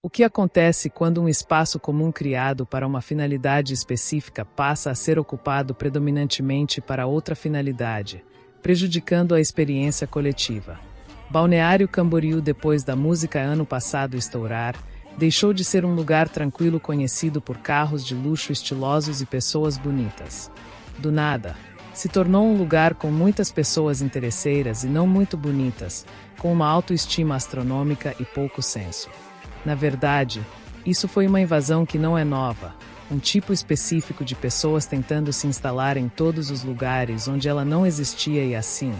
O que acontece quando um espaço comum criado para uma finalidade específica passa a ser ocupado predominantemente para outra finalidade, prejudicando a experiência coletiva? Balneário Camboriú, depois da música ano passado estourar, deixou de ser um lugar tranquilo conhecido por carros de luxo estilosos e pessoas bonitas. Do nada, se tornou um lugar com muitas pessoas interesseiras e não muito bonitas, com uma autoestima astronômica e pouco senso. Na verdade, isso foi uma invasão que não é nova, um tipo específico de pessoas tentando se instalar em todos os lugares onde ela não existia e assim,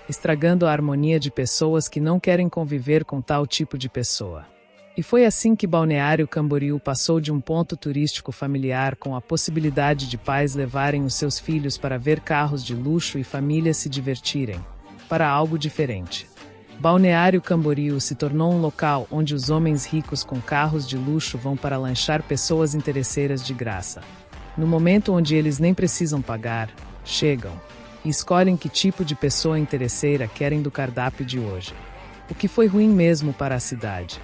estragando a harmonia de pessoas que não querem conviver com tal tipo de pessoa. E foi assim que Balneário Camboriú passou de um ponto turístico familiar com a possibilidade de pais levarem os seus filhos para ver carros de luxo e famílias se divertirem, para algo diferente. Balneário Camboriú se tornou um local onde os homens ricos com carros de luxo vão para lanchar pessoas interesseiras de graça. No momento onde eles nem precisam pagar, chegam e escolhem que tipo de pessoa interesseira querem do cardápio de hoje. O que foi ruim mesmo para a cidade.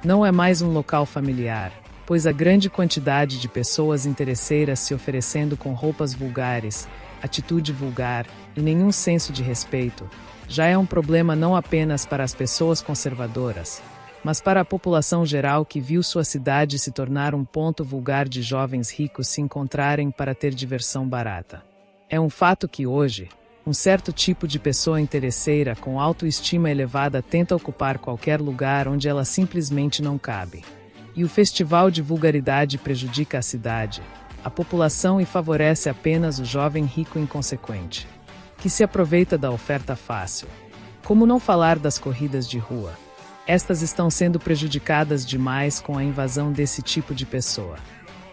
Não é mais um local familiar, pois a grande quantidade de pessoas interesseiras se oferecendo com roupas vulgares, atitude vulgar e nenhum senso de respeito, já é um problema não apenas para as pessoas conservadoras, mas para a população geral que viu sua cidade se tornar um ponto vulgar de jovens ricos se encontrarem para ter diversão barata. É um fato que hoje, um certo tipo de pessoa interesseira com autoestima elevada tenta ocupar qualquer lugar onde ela simplesmente não cabe. E o festival de vulgaridade prejudica a cidade, a população e favorece apenas o jovem rico inconsequente, que se aproveita da oferta fácil. Como não falar das corridas de rua? Estas estão sendo prejudicadas demais com a invasão desse tipo de pessoa.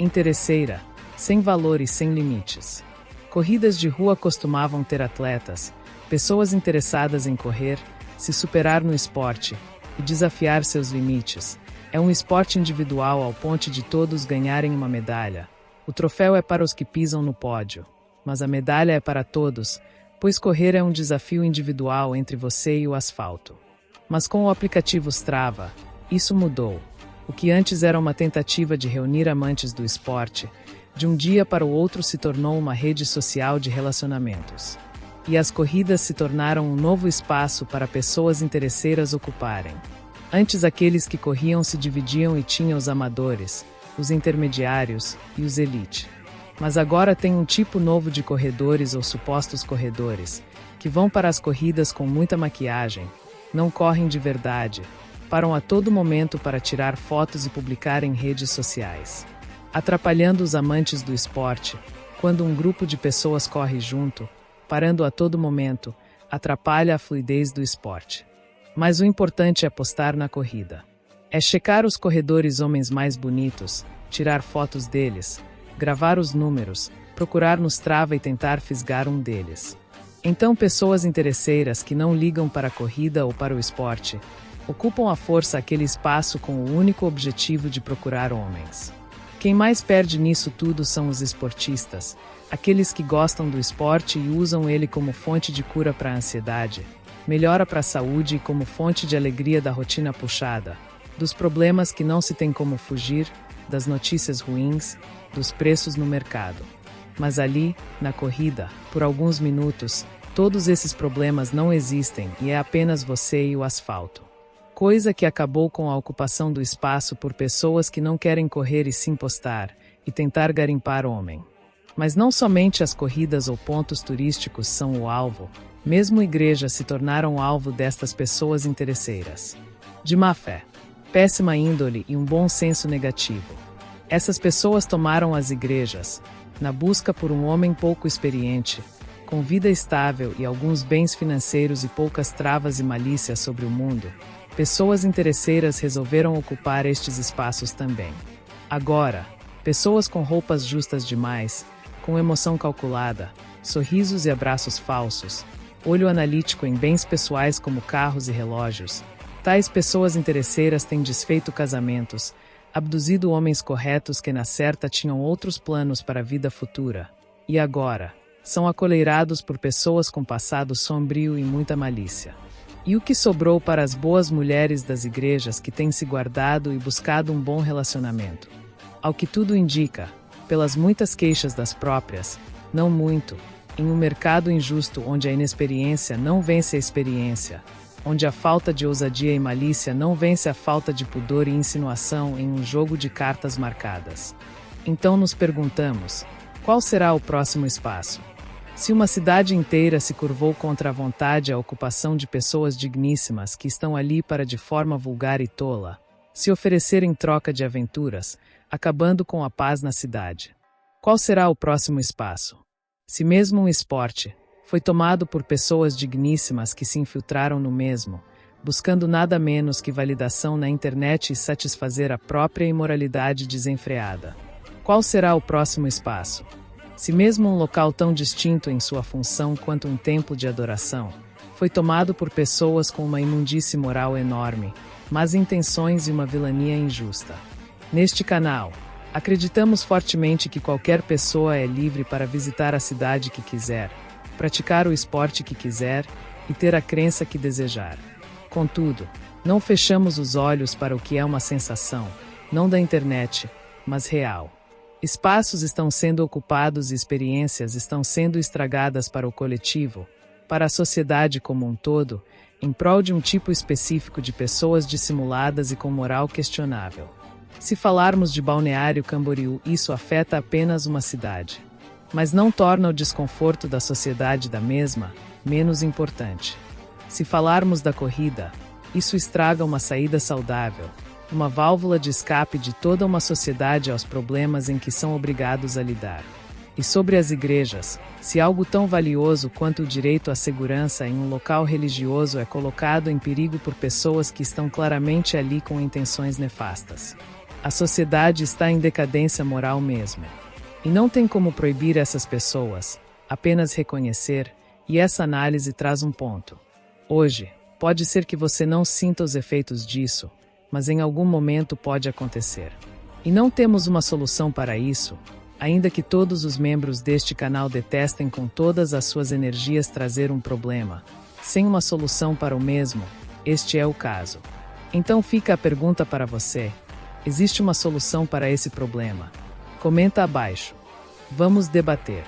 Interesseira, sem valor e sem limites. Corridas de rua costumavam ter atletas, pessoas interessadas em correr, se superar no esporte e desafiar seus limites. É um esporte individual ao ponto de todos ganharem uma medalha. O troféu é para os que pisam no pódio, mas a medalha é para todos, pois correr é um desafio individual entre você e o asfalto. Mas com o aplicativo Strava, isso mudou. O que antes era uma tentativa de reunir amantes do esporte, de um dia para o outro se tornou uma rede social de relacionamentos. E as corridas se tornaram um novo espaço para pessoas interesseiras ocuparem. Antes aqueles que corriam se dividiam e tinham os amadores, os intermediários e os elite. Mas agora tem um tipo novo de corredores ou supostos corredores, que vão para as corridas com muita maquiagem, não correm de verdade, param a todo momento para tirar fotos e publicar em redes sociais, atrapalhando os amantes do esporte. Quando um grupo de pessoas corre junto, parando a todo momento, atrapalha a fluidez do esporte. Mas o importante é apostar na corrida. É checar os corredores homens mais bonitos, tirar fotos deles, gravar os números, procurar no Strava e tentar fisgar um deles. Então pessoas interesseiras que não ligam para a corrida ou para o esporte, ocupam à força aquele espaço com o único objetivo de procurar homens. Quem mais perde nisso tudo são os esportistas, aqueles que gostam do esporte e usam ele como fonte de cura para a ansiedade, melhora para a saúde e como fonte de alegria da rotina puxada, dos problemas que não se tem como fugir, das notícias ruins, dos preços no mercado. Mas ali, na corrida, por alguns minutos, todos esses problemas não existem e é apenas você e o asfalto. Coisa que acabou com a ocupação do espaço por pessoas que não querem correr e sim postar, e tentar garimpar homem. Mas não somente as corridas ou pontos turísticos são o alvo, mesmo igrejas se tornaram alvo destas pessoas interesseiras. De má fé, péssima índole e um bom senso negativo. Essas pessoas tomaram as igrejas, na busca por um homem pouco experiente, com vida estável e alguns bens financeiros e poucas travas e malícias sobre o mundo. Pessoas interesseiras resolveram ocupar estes espaços também. Agora, pessoas com roupas justas demais, com emoção calculada, sorrisos e abraços falsos, olho analítico em bens pessoais como carros e relógios, tais pessoas interesseiras têm desfeito casamentos, abduzido homens corretos que na certa tinham outros planos para a vida futura, e agora, são acolheirados por pessoas com passado sombrio e muita malícia. E o que sobrou para as boas mulheres das igrejas que têm se guardado e buscado um bom relacionamento? Ao que tudo indica, pelas muitas queixas das próprias, não muito, em um mercado injusto onde a inexperiência não vence a experiência, onde a falta de ousadia e malícia não vence a falta de pudor e insinuação em um jogo de cartas marcadas. Então nos perguntamos, qual será o próximo espaço? Se uma cidade inteira se curvou contra a vontade e a ocupação de pessoas digníssimas que estão ali para de forma vulgar e tola, se oferecer em troca de aventuras, acabando com a paz na cidade. Qual será o próximo espaço? Se mesmo um esporte foi tomado por pessoas digníssimas que se infiltraram no mesmo, buscando nada menos que validação na internet e satisfazer a própria imoralidade desenfreada. Qual será o próximo espaço? Se mesmo um local tão distinto em sua função quanto um templo de adoração, foi tomado por pessoas com uma imundície moral enorme, más intenções e uma vilania injusta. Neste canal, acreditamos fortemente que qualquer pessoa é livre para visitar a cidade que quiser, praticar o esporte que quiser e ter a crença que desejar. Contudo, não fechamos os olhos para o que é uma sensação, não da internet, mas real. Espaços estão sendo ocupados e experiências estão sendo estragadas para o coletivo, para a sociedade como um todo, em prol de um tipo específico de pessoas dissimuladas e com moral questionável. Se falarmos de Balneário Camboriú, isso afeta apenas uma cidade, mas não torna o desconforto da sociedade da mesma menos importante. Se falarmos da corrida, isso estraga uma saída saudável, uma válvula de escape de toda uma sociedade aos problemas em que são obrigados a lidar. E sobre as igrejas, se algo tão valioso quanto o direito à segurança em um local religioso é colocado em perigo por pessoas que estão claramente ali com intenções nefastas, a sociedade está em decadência moral mesmo. E não tem como proibir essas pessoas, apenas reconhecer, e essa análise traz um ponto. Hoje, pode ser que você não sinta os efeitos disso, mas em algum momento pode acontecer. E não temos uma solução para isso, ainda que todos os membros deste canal detestem com todas as suas energias trazer um problema, sem uma solução para o mesmo, este é o caso. Então fica a pergunta para você: existe uma solução para esse problema? Comenta abaixo. Vamos debater.